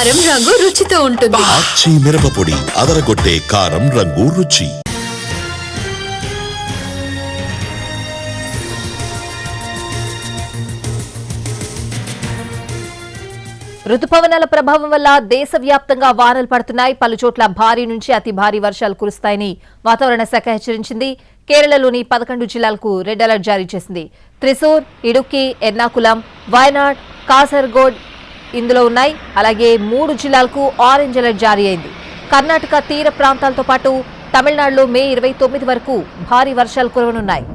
కారం రంగు రుచితో ఉంటుంది. ఆచి మిరపపొడి అదరగొట్టే కారం రంగు రుచి. రుతుపవనాల ప్రభావం వల్ల దేశవ్యాప్తంగా వానలు పడుతున్నాయి. పలుచోట్ల భారీ నుంచి అతి భారీ వర్షాలు కురుస్తాయని వాతావరణ శాఖ హెచ్చరించింది. కేరళలోని 11 జిల్లాలకు రెడ్ అలర్ట్ జారీ చేసింది. త్రిశూర్, ఇడుక్కి, ఎర్నాకులం, వయనాడ్, కాసర్గోడ్ ఇందులో ఉన్నాయి. అలాగే 3 జిల్లాలకు ఆరెంజ్ అలర్ట్ జారీ అయింది. కర్ణాటక తీర ప్రాంతాలతో పాటు తమిళనాడులో మే 29 వరకు భారీ వర్షాలు కురవనున్నాయి.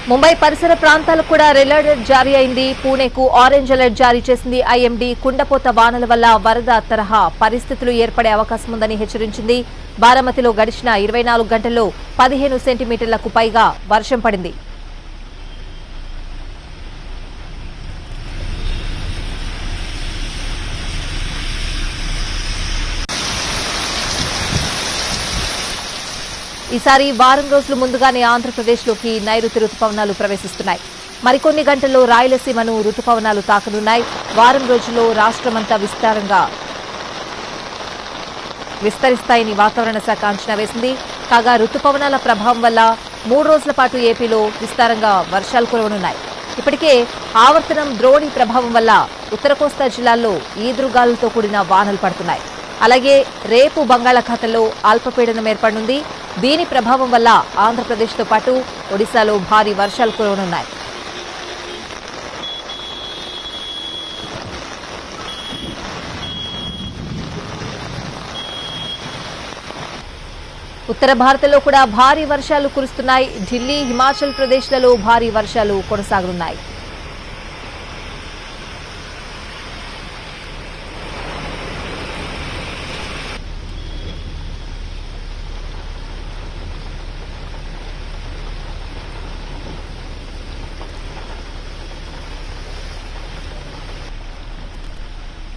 ముంబై పరిసర ప్రాంతాలకు కూడా రెడ్ అలర్ట్ జారీ అయింది. పూణేకు ఆరెంజ్ అలర్ట్ జారీ చేసింది ఐఎండీ. కుండపోత వానల వల్ల వరద తరహా పరిస్థితులు ఏర్పడే అవకాశం ఉందని హెచ్చరించింది. బారామతిలో గడిచిన 24 గంటల్లో 15 సెంటీమీటర్లకు పైగా వర్షం పడింది. ఈసారి వారం రోజుల ముందుగానే ఆంధ్రప్రదేశ్లోకి నైరుతి రుతుపవనాలు ప్రవేశిస్తున్నాయి. మరికొన్ని గంటల్లో రాయలసీమను రుతుపవనాలు తాకనున్నాయి. వారం రోజుల్లో రాష్ట్రమంతా విస్తరిస్తాయని వాతావరణ శాఖ అంచనా వేసింది. కాగా రుతుపవనాల ప్రభావం వల్ల 3 రోజుల పాటు ఏపీలో విస్తారంగా వర్షాలు కురవనున్నాయి. ఇప్పటికే ఆవర్తనం ద్రోణి ప్రభావం వల్ల ఉత్తర కోస్తా జిల్లాల్లో ఈదురుగాలులతో కూడిన వానలు పడుతున్నాయి. అలాగే రేపు బంగాళాఖాతంలో అల్పపీడనం ఏర్పడనుంది. దీని ప్రభావం వల్ల ఆంధ్రప్రదేశ్తో పాటు ఒడిశాలో భారీ వర్షాలు కురవనున్నాయి. ఉత్తర భారత్లో కూడా భారీ వర్షాలు కురుస్తున్నాయి. ఢిల్లీ, హిమాచల్ ప్రదేశ్లలో భారీ వర్షాలు కొనసాగనున్నాయి.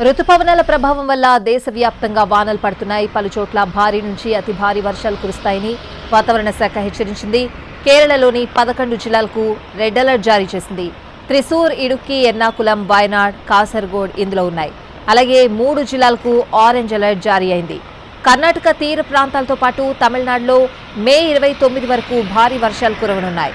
రుతుపవనాల ప్రభావం వల్ల దేశవ్యాప్తంగా వానలు పడుతున్నాయి. పలుచోట్ల భారీ నుంచి అతి భారీ వర్షాలు కురుస్తాయని వాతావరణ శాఖ హెచ్చరించింది. కేరళలోని 11 జిల్లాలకు రెడ్ అలర్ట్ జారీ చేసింది. త్రిశూర్, ఇడుక్కి, ఎర్నాకులం, వయనాడ్, కాసర్గోడ్ ఇందులో ఉన్నాయి. అలాగే 3 జిల్లాలకు ఆరెంజ్ అలర్ట్ జారీ అయింది. కర్ణాటక తీర ప్రాంతాలతో పాటు తమిళనాడులో మే 29 వరకు భారీ వర్షాలు కురవనున్నాయి.